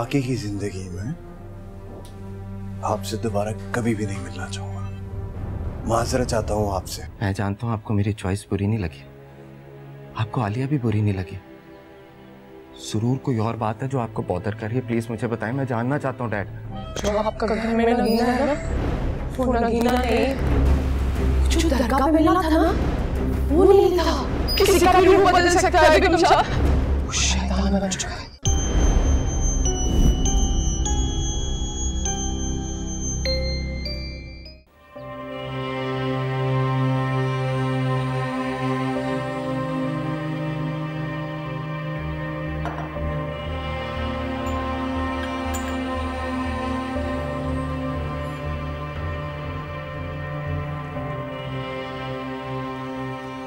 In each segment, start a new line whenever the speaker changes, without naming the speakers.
बाकी की जिंदगी में आपसे दोबारा कभी भी नहीं मिलना चाहूंगा। माजरत चाहता हूँ आपसे।
मैं जानता हूँ आपको मेरी चॉइस बुरी नहीं लगी, आपको आलिया भी बुरी नहीं लगी। सुरूर कोई और बात है जो आपको बॉदर कर रही है? प्लीज मुझे बताएं, मैं जानना चाहता हूँ डैड।
जो आपका घर में नगीना है ना, वो नगीना नहीं। जो दरगाह पे मिला था ना, वो नहीं था। किसी का भी रूप बदल सकता है बेगम साहब। वो शैतान बन चुका है।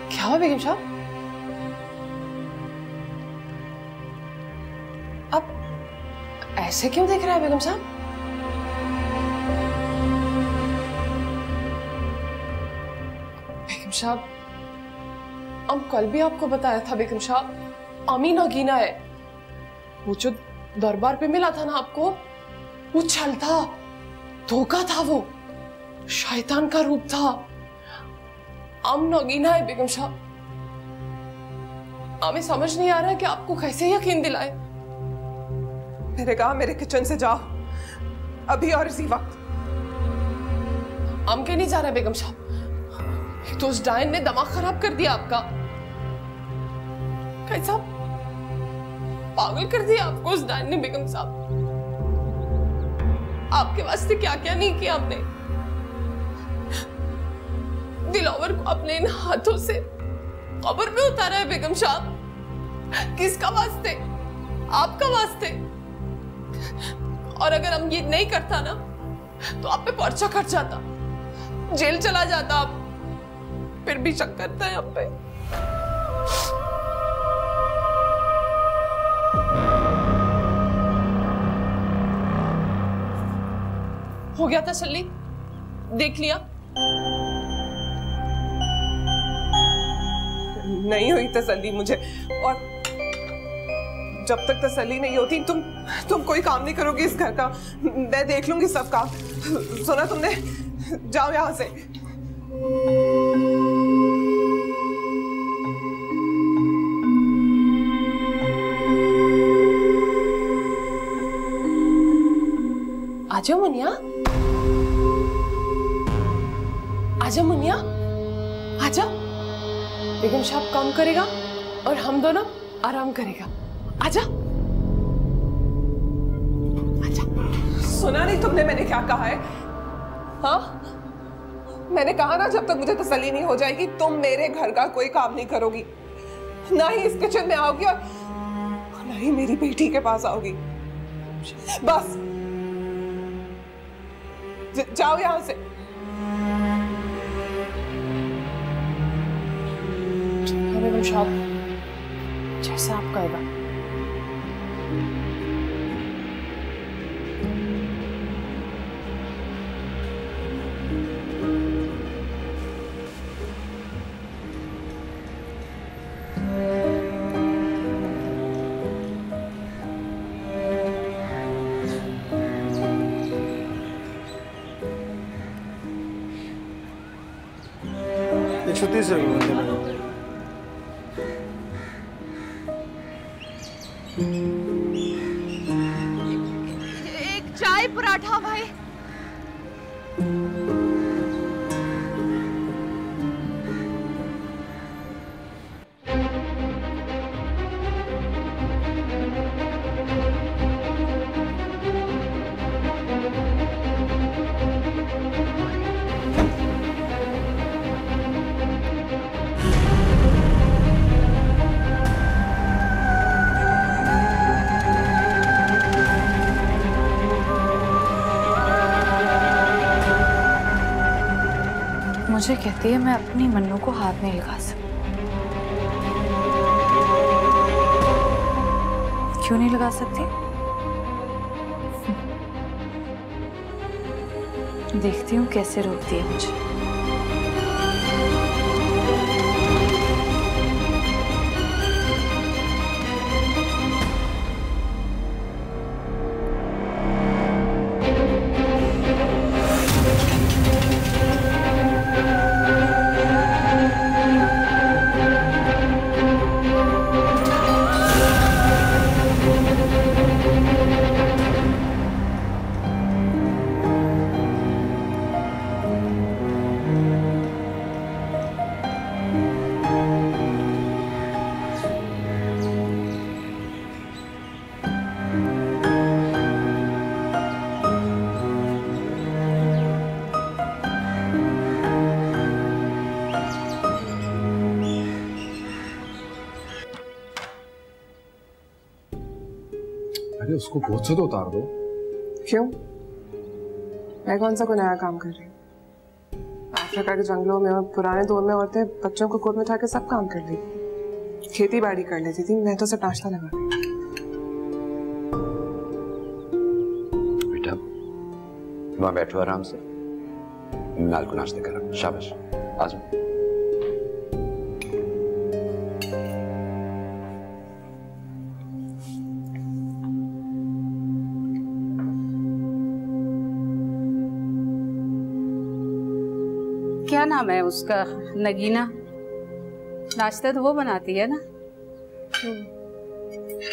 क्या हुआ बेगम साहब? अब ऐसे क्यों देख रहा है बेगम साहब? बेगम साहब, हम कल भी आपको बताया था बेगम साहब, अमी नगीना है। वो जो दरबार पे मिला था ना आपको, वो छल था, धोखा था, वो शैतान का रूप था। हम नगीना है बेगम साहब। हमें समझ नहीं आ रहा है कि आपको कैसे यकीन दिलाए।
मैंने कहा मेरे किचन से जाओ अभी और इसी वक्त।
हम के नहीं जा रहे बेगम साहब, तो उस डायन ने दिमाग खराब कर दिया आपका। कैसा पागल कर दिया आपको उस डायन ने बेगम साहब। आपके वास्ते क्या क्या नहीं किया आपने। दिलावर को अपने इन हाथों से कब्र में उतारा है बेगम साहब। किसका वास्ते? आपका वास्ते। और अगर हम ये नहीं करता ना, तो आप पे पर्चा कट जाता, जेल चला जाता। आप फिर भी शक करता है आप पे। हो गया तसल्ली? देख लिया?
नहीं हुई तसल्ली मुझे, और जब तक तसल्ली नहीं होती तुम कोई काम नहीं करोगे इस घर का। मैं देख लूंगी सब काम। सुना तुमने? जाओ यहां से।
आजा मुनिया, आजा मुनिया, आजा। बेगम साहब काम करेगा और हम दोनों आराम करेगा। आजा, आजा।
सुना नहीं तुमने मैंने क्या कहा है? हाँ, मैंने कहा ना जब तक मुझे तसल्ली नहीं हो जाएगी तुम मेरे घर का कोई काम नहीं करोगी, ना ही इस किचन में आओगी और ना ही मेरी बेटी के पास आओगी। बस जाओ यहां से।
बेगम साहब, जैसा आप कहेगा।
छुट्टी से
एक चाय पराठा भाई।
मुझे कहती है मैं अपनी मन्नू को हाथ नहीं लगा सकती। क्यों नहीं लगा सकती? देखती हूँ कैसे रोकती है मुझे।
अरे उसको गोद से तो उतार दो।
क्यों? मैं कौन सा कोई नया काम कर रही हूँ? अफ्रीका के जंगलों में और पुराने दौर में औरतें बच्चों को गोद में उठा के सब काम कर ली, खेती बाड़ी कर लेती थी। मैं तो सिर्फ नाश्ता लगा रही।
बेटा वहां बैठो आराम से, नाल को नाश्ते करो। शाबाश, आ जाओ।
क्या नाम है उसका? नगीना। नाश्ता तो वो बनाती है ना?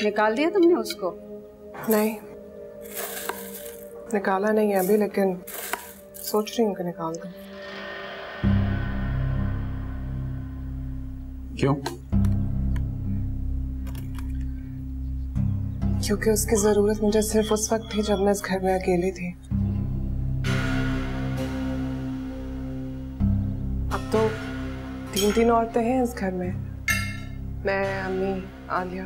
निकाल दिया तुमने उसको?
नहीं, निकाला नहीं है अभी, लेकिन सोच रही हूँ कि निकाल दूँ।
क्यों?
क्योंकि उसकी जरूरत मुझे सिर्फ उस वक्त थी जब मैं इस घर में अकेली थी। अब तो तीन औरतें हैं इस घर में, मैं, अम्मी, आलिया।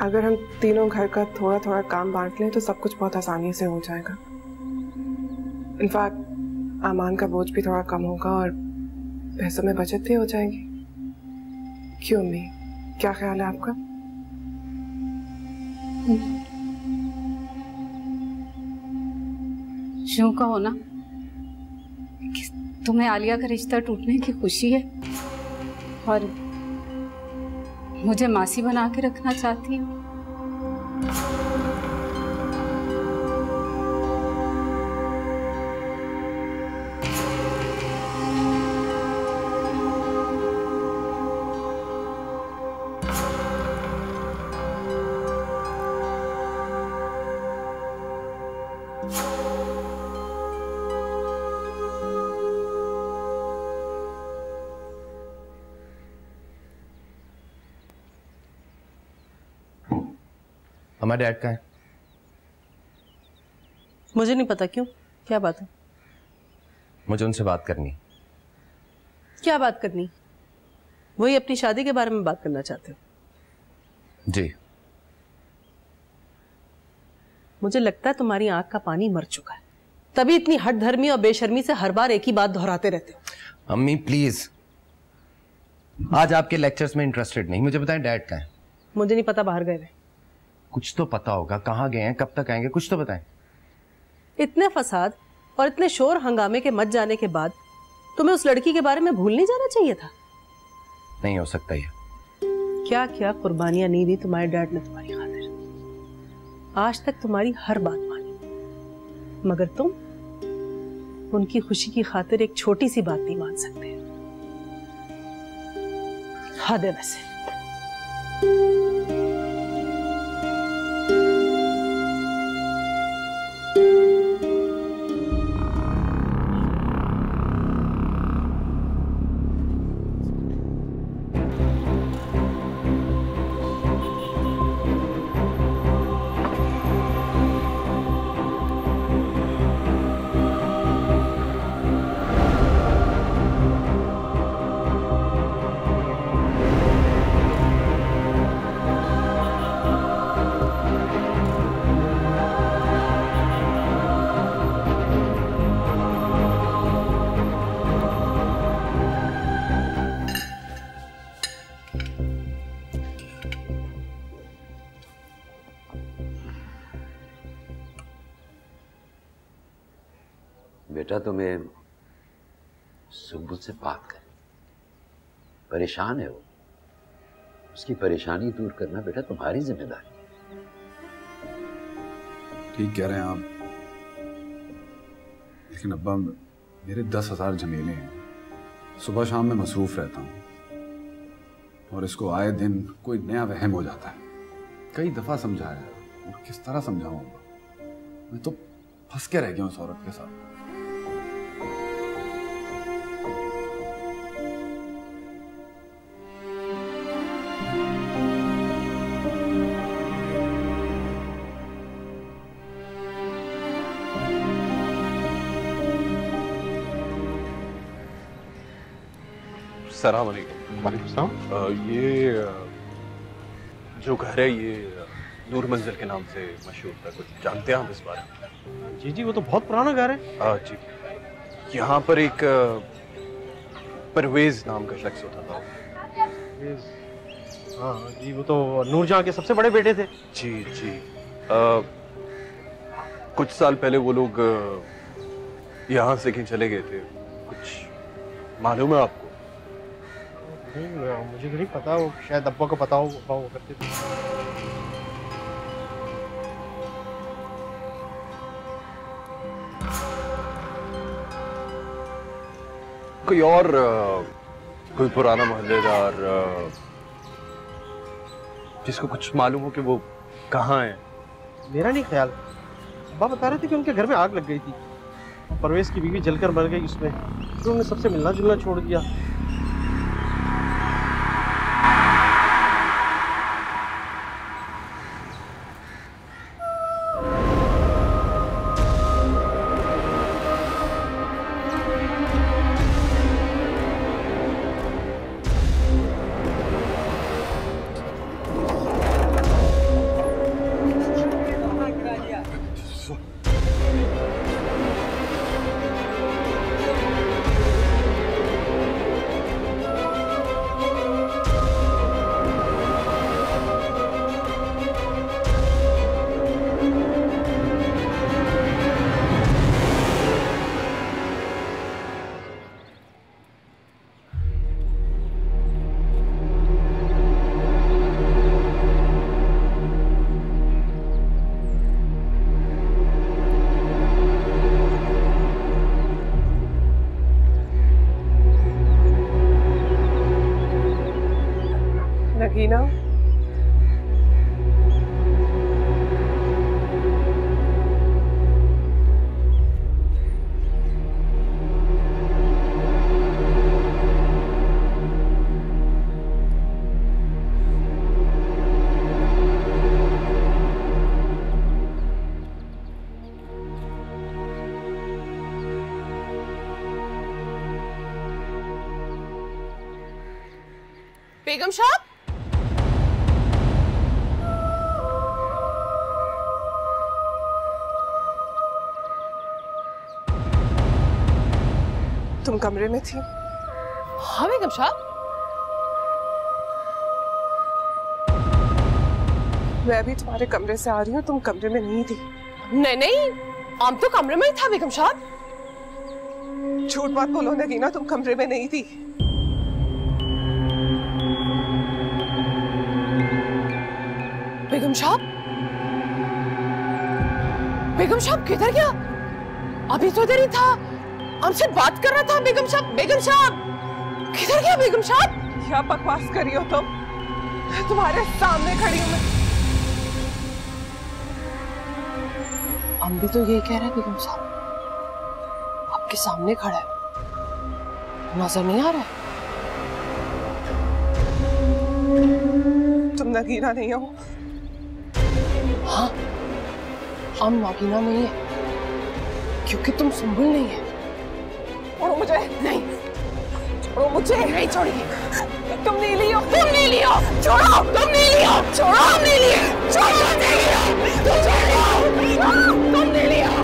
अगर हम तीनों घर का थोड़ा थोड़ा काम बांट लें तो सब कुछ बहुत आसानी से हो जाएगा। इनफैक्ट आमान का बोझ भी थोड़ा कम होगा और पैसों में बचत भी हो जाएगी। क्यों अम्मी, क्या ख्याल है आपका?
यूं कहो ना कि तुम्हें आलिया का रिश्ता टूटने की खुशी है और मुझे मासी बना के रखना चाहती हो।
हमारे डैड का है।
मुझे नहीं पता, क्यों, क्या बात है?
मुझे उनसे बात करनी।
क्या बात करनी? वही अपनी शादी के बारे में बात करना चाहते हो?
जी।
मुझे लगता है तुम्हारी आंख का पानी मर चुका है, तभी इतनी हठधर्मी और बेशर्मी से हर बार एक ही बात दोहराते रहते हो।
अम्मी प्लीज, आज आपके लेक्चर्स में इंटरेस्टेड नहीं। मुझे बताएं डैड का है।
मुझे नहीं पता, बाहर गए वे।
कुछ तो पता होगा, कहाँ गए हैं, कब तक आएंगे, कुछ तो बताएं।
इतने फसाद और इतने शोर हंगामे के मच जाने के बाद तुम्हें उस लड़की के बारे में भूल नहीं जाना चाहिए था?
नहीं हो सकता ये।
क्या क्या कुर्बानियां नहीं दी तुम्हारे डैड ने तुम्हारी खातिर। आज तक तुम्हारी हर बात मानी, मगर तुम उनकी खुशी की खातिर एक छोटी सी बात नहीं मान सकते। हद है वैसे।
बेटा तुम्हें सुबह से बात कर, परेशान है वो, उसकी परेशानी दूर करना बेटा तुम्हारी जिम्मेदारी।
ठीक कह रहे हैं आप, लेकिन अब्बा मेरे 10,000 झमेले हैं। सुबह शाम में मसरूफ रहता हूँ और इसको आए दिन कोई नया वहम हो जाता है। कई दफा समझाया और किस तरह समझाऊं अब्बा, मैं तो फंस के रह गया हूँ इस औरत के साथ।
अस्सलाम वालेकुम। वालेकुम सलाम। ये जो घर है ये नूर मंजिल के नाम से मशहूर था। कुछ जानते हैं आप इस बारे में?
जी जी, वो तो बहुत पुराना घर है।
जी, यहाँ पर एक परवेज नाम का शख्स होता था।
हाँ जी, वो तो नूरजहां के सबसे बड़े बेटे थे।
जी जी। कुछ साल पहले वो लोग यहाँ से कहीं चले गए थे। कुछ मालूम है आपको?
नहीं, मुझे तो नहीं पता। वो शायद अब्बा को पता हो, अब्बा वो करते थे।
कोई और कोई पुराना मोहल्लेदार जिसको कुछ मालूम हो कि वो कहाँ है?
मेरा नहीं ख्याल। अब्बा बता रहे थे कि उनके घर में आग लग गई थी। परवेज की बीवी जलकर मर गई उसमें। फिर उन्होंने सबसे मिलना जुलना छोड़ दिया।
नगीना,
बेगम साहब,
तुम कमरे में थी?
हाँ बेगम साहब।
मैं अभी तुम्हारे कमरे से आ रही हूँ, तुम कमरे में नहीं थी।
नहीं नहीं, हम तो कमरे में ही था बेगम साहब।
झूठ मत बोलो नगीना, तुम कमरे में नहीं थी।
बेगम साहब, बेगम साहब किधर गया? अभी तो इधर ही था, हमसे बात कर रहा था। बेगम साहब, बेगम साहब किधर गया? बेगम साहब
क्या बकवास करी हो तुम? तुम्हारे सामने खड़ी हूँ मैं।
हम भी तो यही कह रहे हैं बेगम साहब, आपके सामने खड़ा है, नजर नहीं आ रहा है?
तुम नगीना नहीं हो?
हाँ, हम नागिना नहीं है, क्योंकि तुम सुंबुल नहीं है।
छोड़ो मुझे।
नहीं,
छोड़ो मुझे।
नहीं छोड़ेगी।
तुम नीली हो।
तुम नीली हो। छोड़ो। तुम नीली हो। छोड़ो। तुम नीली हो। छोड़ो। तुम नीली हो।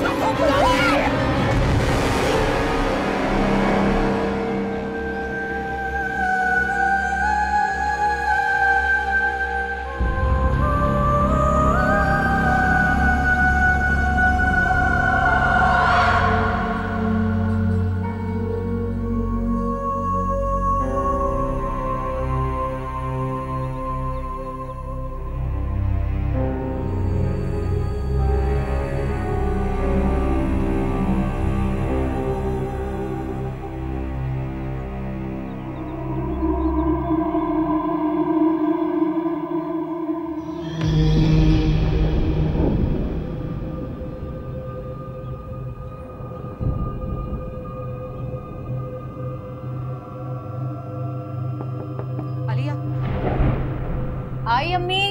आई अम्मी।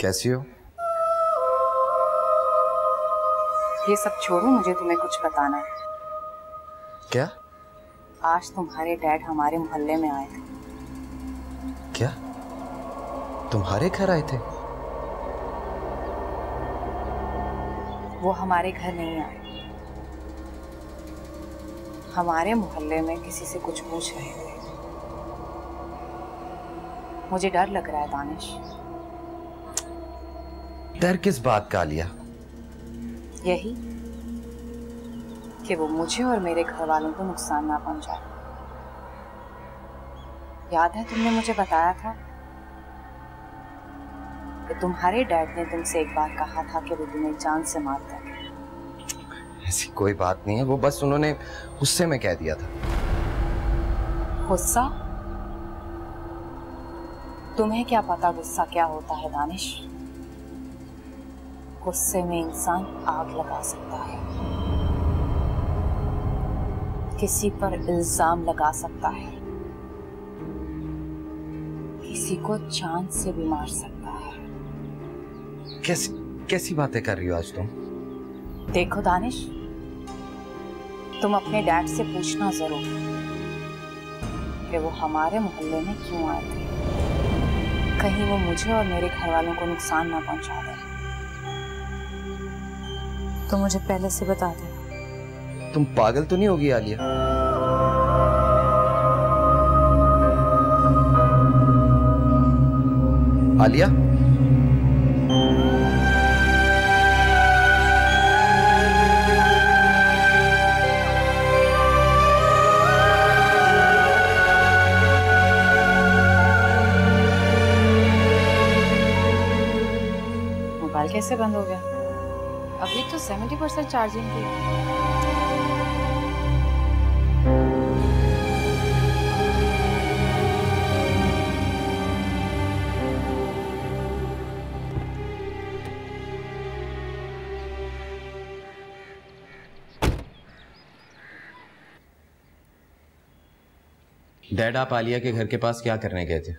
कैसी हो?
ये सब छोड़ो, मुझे तुम्हें कुछ बताना है।
क्या?
आज तुम्हारे डैड हमारे मोहल्ले में आए थे।
क्या? तुम्हारे घर आए थे?
वो हमारे घर नहीं आए, हमारे मोहल्ले में किसी से कुछ पूछ रहे थे। मुझे डर लग रहा है दानिश।
डर किस बात का आलिया?
यही कि वो मुझे और मेरे घर वालों को नुकसान ना पहुंचाए। याद है तुमने मुझे बताया था कि तुम्हारे डैड ने तुमसे एक बार कहा था कि वो तुम्हें जान से मार देंगे।
ऐसी कोई बात नहीं है, वो बस उन्होंने गुस्से में कह दिया था।
गुस्सा? तुम्हें क्या पता गुस्सा क्या होता है दानिश? गुस्से में इंसान आग लगा सकता है, किसी पर इल्जाम लगा सकता है, किसी को जान से भी मार सकता है।
कैसी बातें कर रही हो आज तुम?
देखो दानिश, तुम अपने डैड से पूछना जरूर कि वो हमारे मोहल्ले में क्यों आए थे। कहीं वो मुझे और मेरे घर वालों को नुकसान ना पहुंचा दे। तो मुझे पहले से बता देना।
तुम पागल तो नहीं होगी आलिया? आलिया?
मोबाइल कैसे बंद हो गया? अभी तो 70% चार्जिंग थी।
डैड, आप आलिया के घर के पास क्या करने गए थे?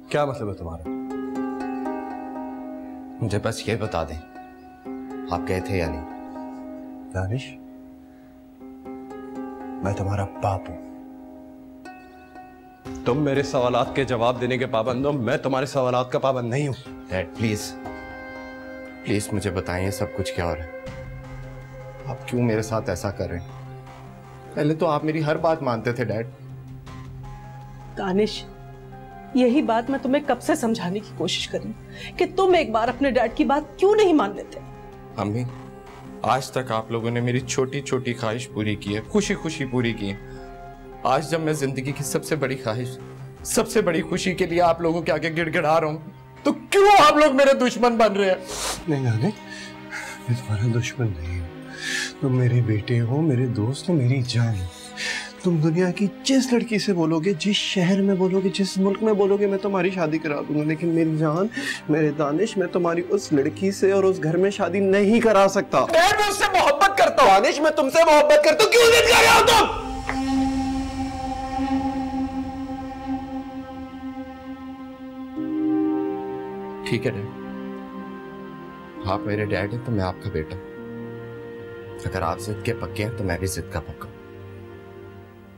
क्या मतलब है तुम्हारा?
मुझे बस ये बता दें, आप गए थे या नहीं?
दानिश, मैं तुम्हारा बाप हूं।
तुम मेरे सवालात के जवाब देने के पाबंद हो, मैं तुम्हारे सवालात का पाबंद नहीं हूं।
डैड प्लीज प्लीज मुझे बताएं, सब कुछ क्या हो रहा है? आप क्यों मेरे साथ ऐसा कर रहे हैं? पहले तो आप मेरी हर बात मानते थे डैड।
दानिश, यही बात मैं तुम्हें कब से समझाने की कोशिश करी कि तुम एक बार अपने डैड की बात क्यों नहीं मान लेते।
अम्मी, आज तक आप लोगों ने मेरी छोटी छोटी ख्वाहिश पूरी की है, खुशी खुशी पूरी की है। आज जब मैं जिंदगी की सबसे बड़ी ख्वाहिश, सबसे बड़ी खुशी के लिए आप लोगों के आगे गिड़गिड़ा रहा हूं, तो क्यों आप लोग मेरे दुश्मन बन रहे हैं?
नहीं नानी, मैं तुम्हारा दुश्मन नहीं हूँ। तुम मेरे बेटे हो, मेरे दोस्त हो, मेरी जान हो। तुम दुनिया की जिस लड़की से बोलोगे, जिस शहर में बोलोगे, जिस मुल्क में बोलोगे, मैं तुम्हारी शादी करा दूंगा। लेकिन मेरी जान, मेरे दानिश, मैं तुम्हारी उस लड़की से और उस घर में शादी नहीं करा सकता।
मैं उससे मोहब्बत करता हूँ।
दानिश, मैं तुमसे मोहब्बत करता हूँ। क्यों जिद कर रहे हो तुम?
ठीक है डैड, आप मेरे डैड हैं तो मैं आपका बेटा। अगर आप जिद के पक्के हैं तो मैं भी जिद का पक्का।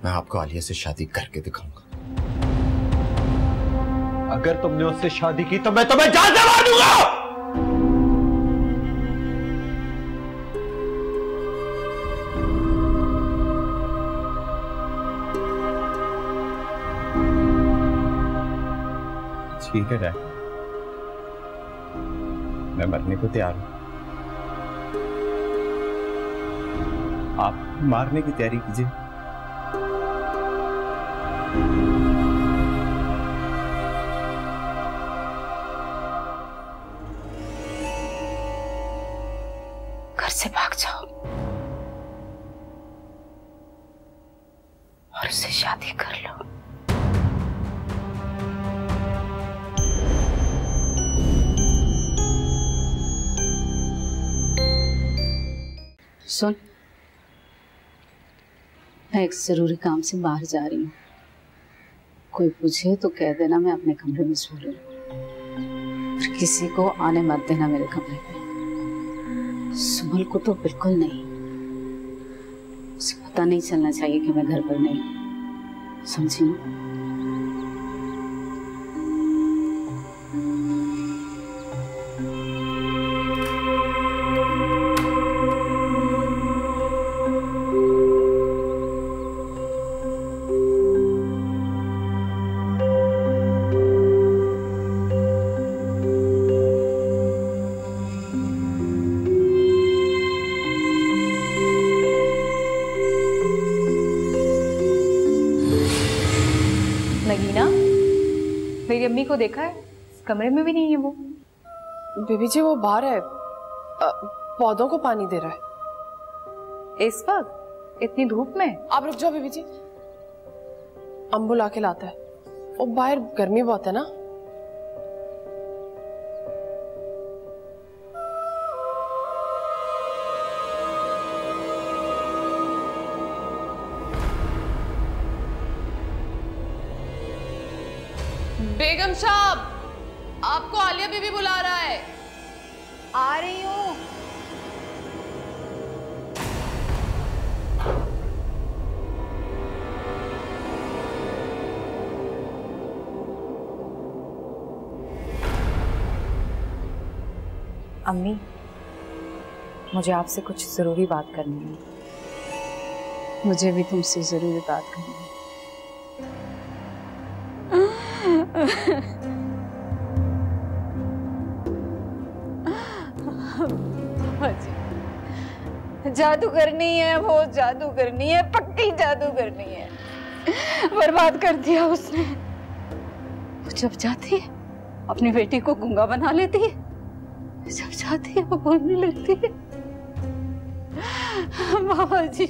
मैं आपको आलिया से शादी करके दिखाऊंगा।
अगर तुमने उससे शादी की तो मैं तुम्हें जान से मार दूंगा।
ठीक है डैड, मैं मरने को तैयार हूं। आप मारने की तैयारी कीजिए।
घर से भाग जाओ और उससे शादी कर लो।
सुन, मैं एक जरूरी काम से बाहर जा रही हूँ, कोई पूछे तो कह देना मैं अपने कमरे में सो रही हूँ। फिर किसी को आने मत देना मेरे कमरे में। सुमल को तो बिल्कुल नहीं, उसे पता नहीं चलना चाहिए कि मैं घर पर नहीं, समझी ना?
नगीना, मेरी अम्मी को देखा है? कमरे में भी नहीं है वो।
बीबी जी वो बाहर है, पौधों को पानी दे रहा है।
इस वक्त इतनी धूप में?
आप रुक जाओ बीबी जी, अम्बू ला के लाता है। वो बाहर गर्मी बहुत है ना। बेगम साहब, आपको आलिया बीबी बुला रहा है।
आ रही हूँ।
अम्मी, मुझे आपसे कुछ जरूरी बात करनी है।
मुझे भी तुमसे जरूरी बात करनी है। जादू करनी है, वो जादू करनी है, पक्की जादू करनी है। बर्बाद कर दिया उसने। वो जब जाती है अपनी बेटी को गूंगा बना लेती है, जब जाती है वो बोलने लगती है। बाबा जी,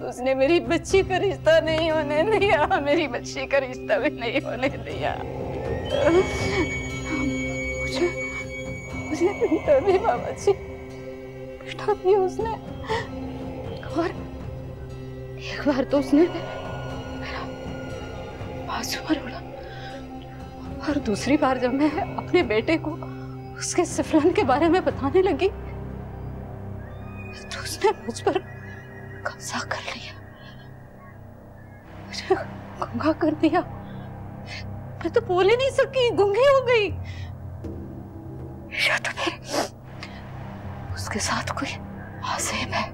उसने मेरी बच्ची का रिश्ता नहीं होने दिया, मेरी बच्ची का रिश्ता भी नहीं होने दिया। मुझे बेटा भी बाबा जी, बेटा भी उसने। और एक बार तो उसने मेरा बाजू पर उड़ा, और दूसरी बार जब मैं अपने बेटे को उसके सिफलन के बारे में बताने लगी तो उसने मुझ पर कब्जा कर लिया, मुझे गूंगा कर दिया। मैं तो बोल ही नहीं सकी, गूंगी हो गई। या तो फिर उसके साथ कोई आज़ेब है,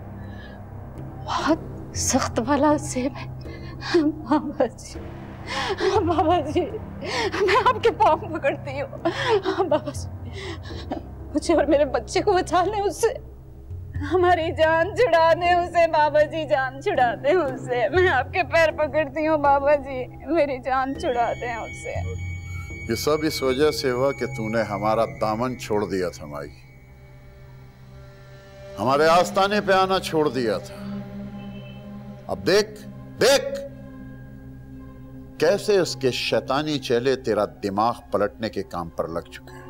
बहुत सख्त वाला आज़ेब है। बाबा जी, बाबा जी, मैं आपके पाँव पकड़ती हूँ। बाबा जी, मुझे और मेरे बच्चे को बचा लें उससे, हमारी जान छुड़ा दें उसे। बाबा जी, जान छुड़ा दें उससे। मैं आपके पैर पकड़ती हूँ बाबा जी, मेरी जान छुड़ा दें उससे।
ये सब इस वजह से हुआ कि तूने हमारा दामन छोड़ दिया था माई, हमारे आस्ताने पे आना छोड़ दिया था। अब देख देख कैसे उसके शैतानी चेले तेरा दिमाग पलटने के काम पर लग चुके हैं।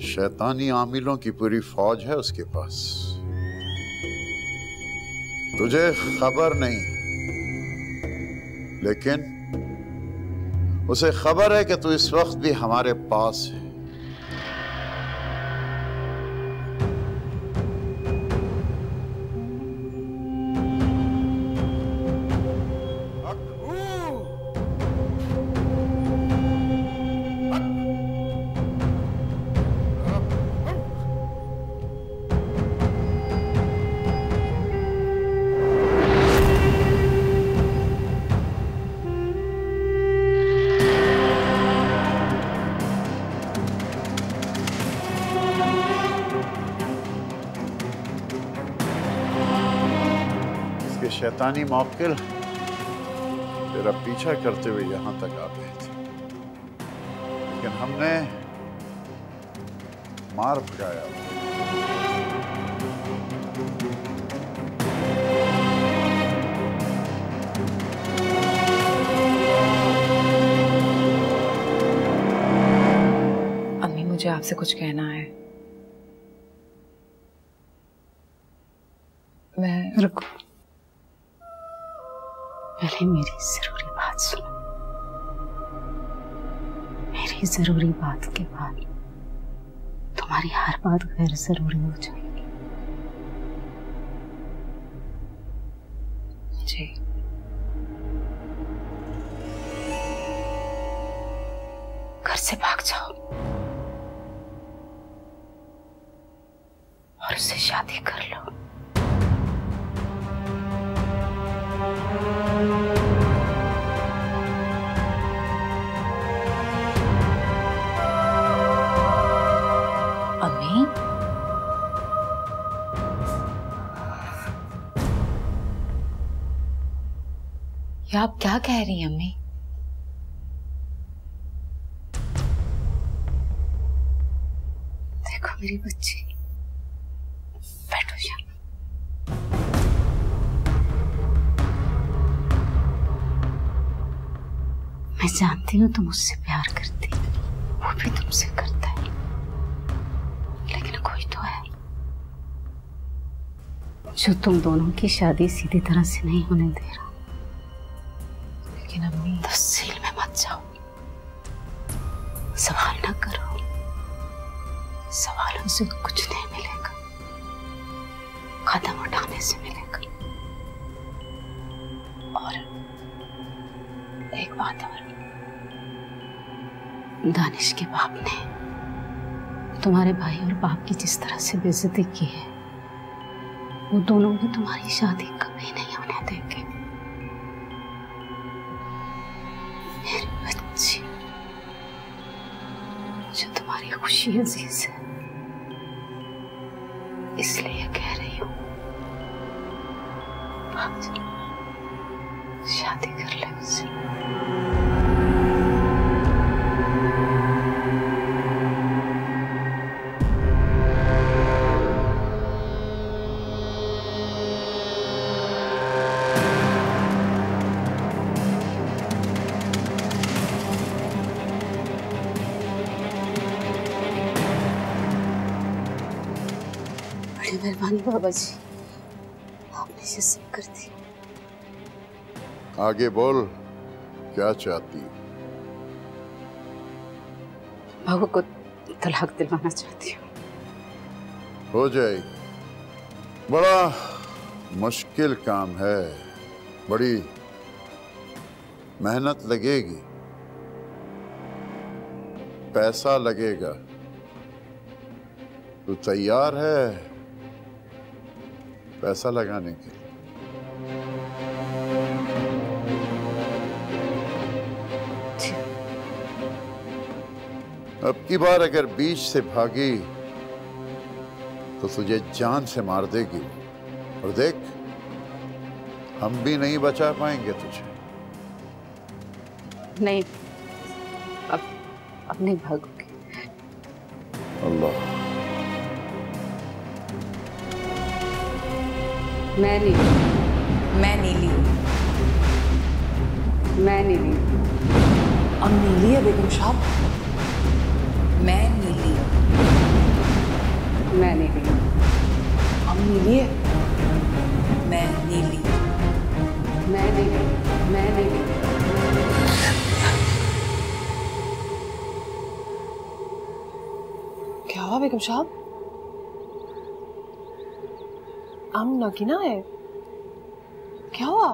शैतानी आमिलों की पूरी फौज है उसके पास। तुझे खबर नहीं, लेकिन उसे खबर है कि तू इस वक्त भी हमारे पास है। शैतानी मौकिल तेरा पीछा करते हुए यहां तक आ गए थे, लेकिन हमने मार भगाया।
अम्मी, मुझे आपसे कुछ कहना है।
रुको, पहले मेरी जरूरी बात सुनो। मेरी जरूरी बात के बाद तुम्हारी हर बात गैर जरूरी हो जाएगी। जी, घर से भाग जाओ और उससे शादी कर लो। अम्मी, ये आप क्या कह रही हैं अम्मी? देखो मेरी बच्ची, बैठो जा। मैं जानती हूँ तुम उससे प्यार करती, वो भी तुमसे करता है, लेकिन कोई तो है जो तुम दोनों की शादी सीधी तरह से नहीं होने दे रहा। लेकिन अम्मी, तफसील में मत जाओ, सवाल ना करो, सवालों से कुछ नहीं मिलेगा, कदम उठाने से मिलेगा। और एक बात और, दानिश के बाप ने तुम्हारे भाई और बाप की जिस तरह से बेइज्जती की है, वो दोनों भी तुम्हारी शादी कभी नहीं होने देंगे। मेरी बच्ची, जो तुम्हारी खुशी अजीज है, इसलिए कह रही हूँ, भाग जा, शादी कर ले उससे। बड़ी मेहरबानी बाबा जी, आपने ये सब कर दिया।
आगे बोल, क्या चाहती है?
बाबू को तलाक दिलवाना चाहती हूँ।
हो जाएगी, बड़ा मुश्किल काम है, बड़ी मेहनत लगेगी, पैसा लगेगा। तू तैयार है पैसा लगाने के लिए? अब की बार अगर बीच से भागी तो तुझे जान से मार देगी, और देख, हम भी नहीं बचा पाएंगे तुझे।
नहीं, अब नहीं भागोगी।
अल्लाह,
मैं नीली,
अब नीली है बेगम साहब।
मैं नीली,
अब नीली है।
मैं नीली,
क्या हुआ बेगम साहब? आम नगीना है, क्या हुआ?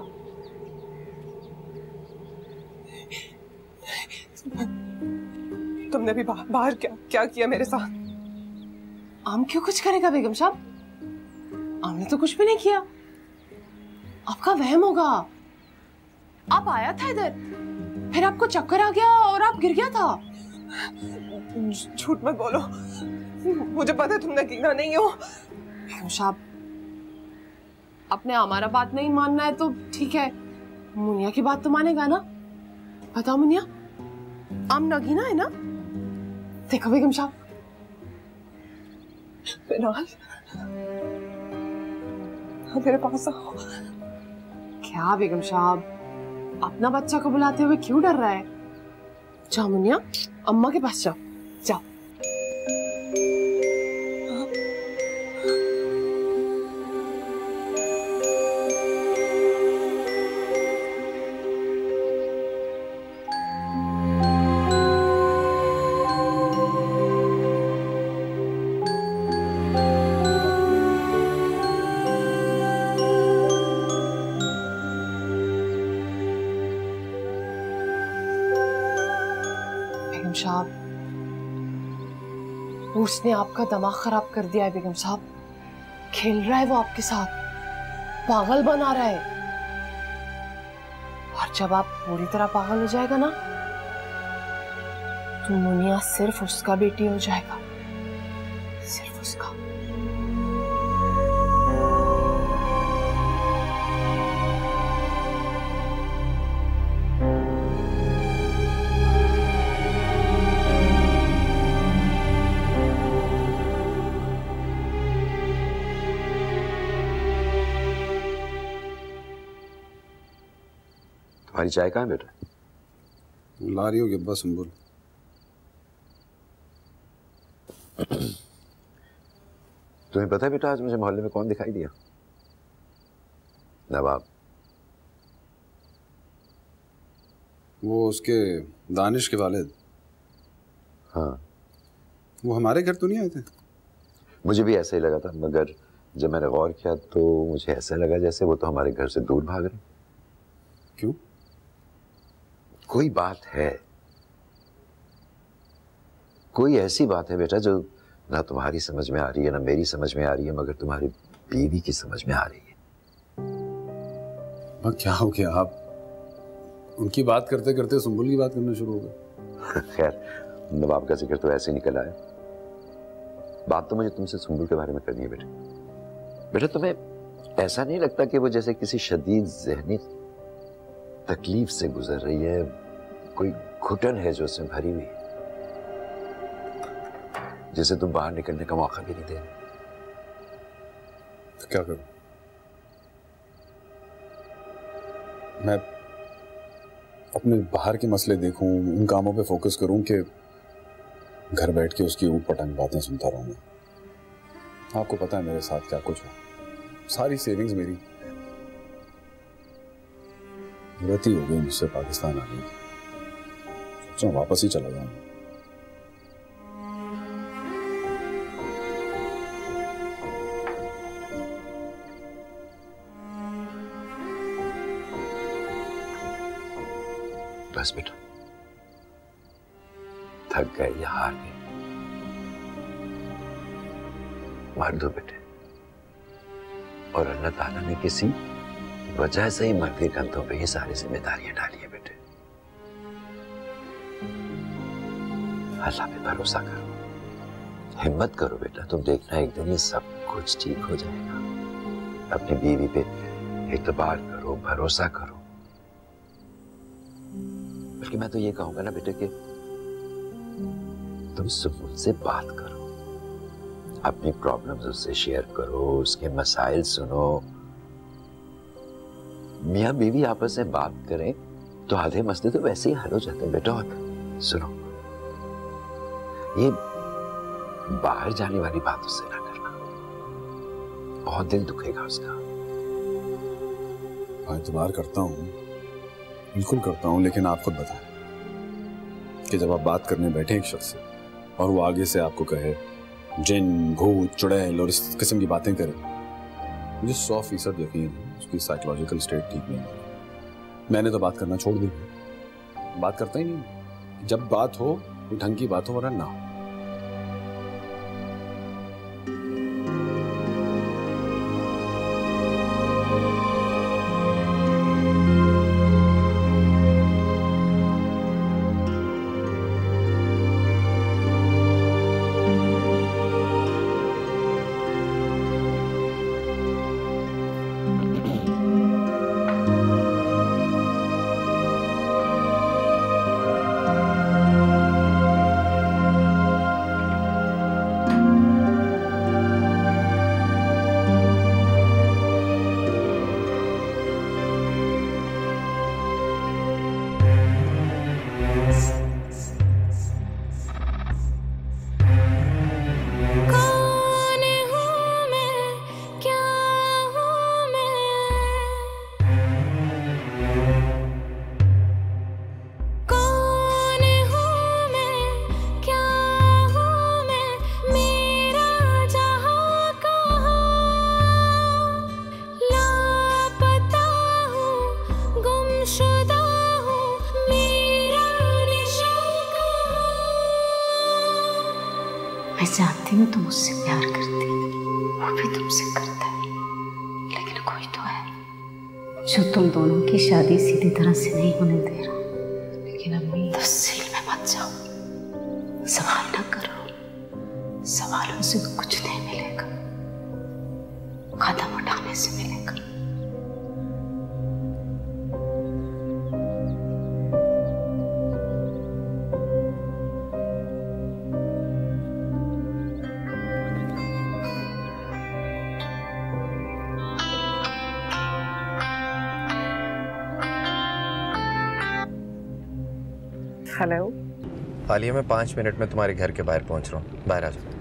तुमने भी बाहर क्या किया मेरे साथ?
आम क्यों कुछ करेगा बेगम साहब? आमने तो कुछ भी नहीं किया, आपका वहम होगा। आप आया था इधर, फिर आपको चक्कर आ गया और आप गिर गया था।
झूठ मत बोलो, मुझे पता है तुम नगीना नहीं हो।
बेगम साहब, आपने हमारा बात नहीं मानना है तो ठीक है, मुनिया की बात तो मानेगा ना? बताओ मुनिया, आम नगीना है ना? देखो बेगम साहब,
बिलाल, मेरे पास आओ।
क्या बेगम साहब, अपना बच्चा को बुलाते हुए क्यों डर रहा है? जाओ मुनिया, अम्मा के पास जाओ, जाओ। बेगम साहब, उसने आपका दिमाग खराब कर दिया है बेगम साहब। खेल रहा है वो आपके साथ, पागल बना रहा है। और जब आप पूरी तरह पागल हो जाएगा ना, तो मुनिया सिर्फ उसका बेटी हो जाएगा, सिर्फ उसका।
तुम्हारी चाय कहाँ है बेटा?
ला रही होगी अब्बा सुंबुल।
तुम्हें पता है बेटा, आज मुझे मोहल्ले में कौन दिखाई दिया? नवाब।
वो उसके दानिश के वालिद।
हाँ,
वो हमारे घर तो नहीं आए थे?
मुझे भी ऐसा ही लगा था, मगर जब मैंने गौर किया तो मुझे ऐसा लगा जैसे वो तो हमारे घर से दूर भाग रहे।
क्यों?
कोई बात है, कोई ऐसी बात है बेटा जो ना तुम्हारी समझ में आ रही है ना मेरी समझ में आ रही है, मगर तुम्हारी बीवी की समझ में आ रही है।
क्या हो गया? आप उनकी बात करते करते सुंबुल की बात करना शुरू हो गए।
खैर, नवाब का जिक्र तो ऐसे ही निकल आया। बात तो मुझे तुमसे सुंबुल के बारे में करनी है बेटा। बेटा, तुम्हें ऐसा नहीं लगता कि वो जैसे किसी शदीद ज़हनी तकलीफ से गुजर रही है? कोई घुटन है जो उसमें भरी हुई है, जिसे तुम बाहर निकलने का मौका भी नहीं दे रहे।
तो क्या करूं? मैं अपने बाहर के मसले देखूं, उन कामों पे फोकस करूं कि घर बैठ के उसकी ऊट पटांग बातें सुनता रहूं? आपको पता है मेरे साथ क्या कुछ हुआ। सारी सेविंग्स मेरी गलती हो गई, मुझसे पाकिस्तान आ गई। सोचा वापस ही चला जाऊं।
बस बेटा, थक गए या हार गए, मार दो बेटे। और अल्लाह ताला ने किसी वजह से ही मर्द के कंधों पे ये सारी जिम्मेदारियां डाली है बेटे। अल्लाह पे भरोसा करो, हिम्मत करो बेटा। तुम देखना एक दिन ये सब कुछ ठीक हो जाएगा। अपनी बीवी पे एतबार करो, भरोसा करो। बल्कि मैं तो ये कहूंगा ना बेटे कि तुम सुकून से बात करो, अपनी प्रॉब्लम्स उससे शेयर करो, उसके मसाइल सुनो। मियाँ बीवी आपस में बात करें तो आधे मसले तो वैसे ही हल हो जाते हैं बेटा। और सुनो, ये बाहर जाने वाली बात उससे ना करना, बहुत दिल दुखेगा उसका।
मैं एतबार करता हूँ, बिल्कुल करता हूँ, लेकिन आप खुद बताएं कि जब आप बात करने बैठे एक शख्स से और वो आगे से आपको कहे जिन, भूत, चुड़ैल और इस किस्म की बातें करे, मुझे 100% यकीन है उसकी साइकोलॉजिकल स्टेट ठीक नहीं है। मैंने तो बात करना छोड़ दी, बात करता ही नहीं। जब बात हो कोई ढंग की बात हो, वरना ना हो।
मैं जानती हूँ तुम उससे प्यार करती, वो भी तुमसे करता है, लेकिन कोई तो है जो तुम दोनों की शादी सीधी तरह से नहीं होने दे रहा। लेकिन अम्मी, तफसील में मत जाओ, सवाल ना करो, सवालों से कुछ नहीं मिलेगा, कदम उठाने से मिलेगा।
हेलो
आलिया, मैं 5 मिनट में तुम्हारे घर के बाहर पहुंच रहा हूँ, बाहर आ जाओ।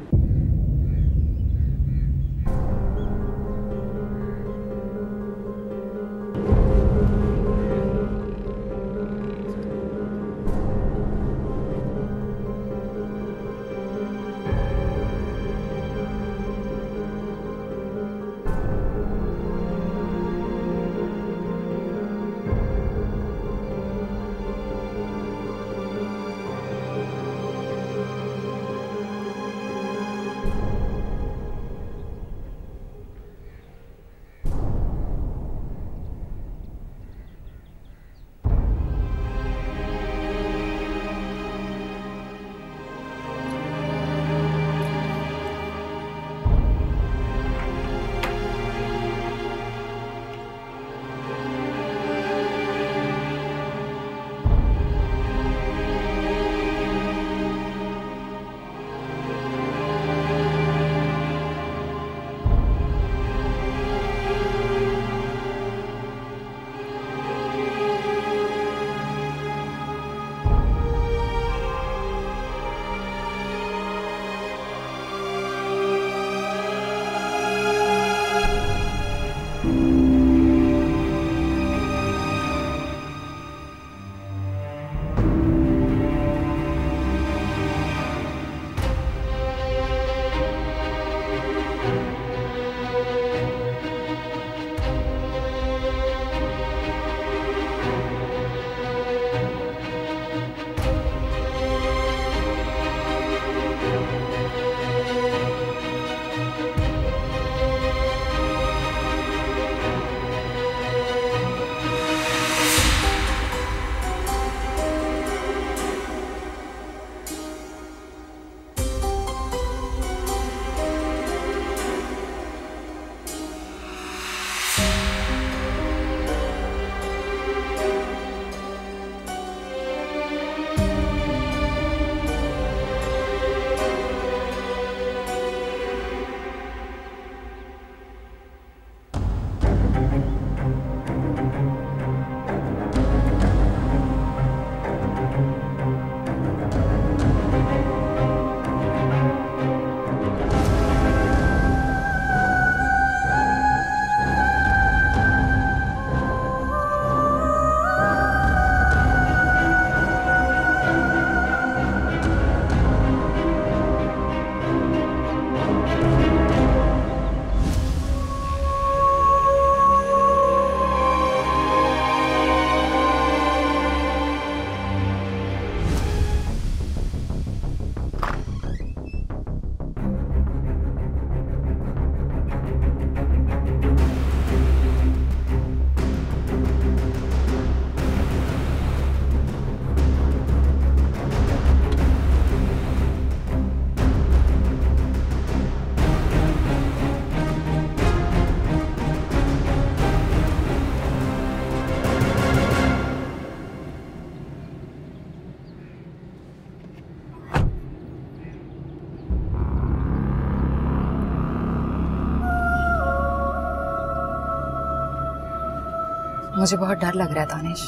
मुझे बहुत डर लग रहा है दानिश।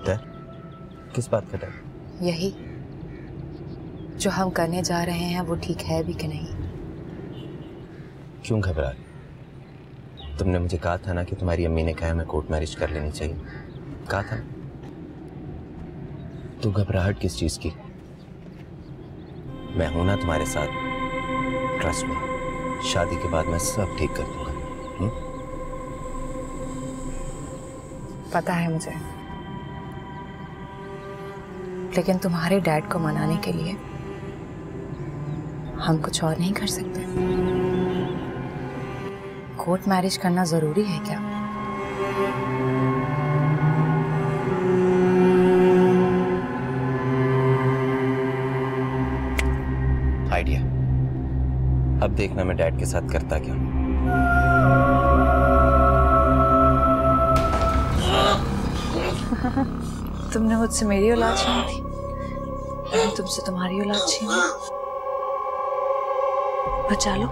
डर? किस बात का डर?
यही, जो हम करने जा रहे हैं वो ठीक है भी कि नहीं।
क्यों घबरा रही? तुमने मुझे कहा था ना कि तुम्हारी अम्मी ने कहा मैं कोर्ट मैरिज कर लेनी चाहिए, कहा था। तू घबराहट किस चीज की? मैं हूं ना तुम्हारे साथ, ट्रस्ट में। शादी के बाद मैं सब ठीक कर दूंगा।
पता है मुझे, लेकिन तुम्हारे डैड को मनाने के लिए हम कुछ और नहीं कर सकते? कोर्ट मैरिज करना जरूरी है क्या?
आइडिया। अब देखना मैं डैड के साथ करता क्या।
तुमने मुझसे मेरी औलाद छीनी थी, मैंने तुमसे तुम्हारी औलाद छीनी। बचा लो।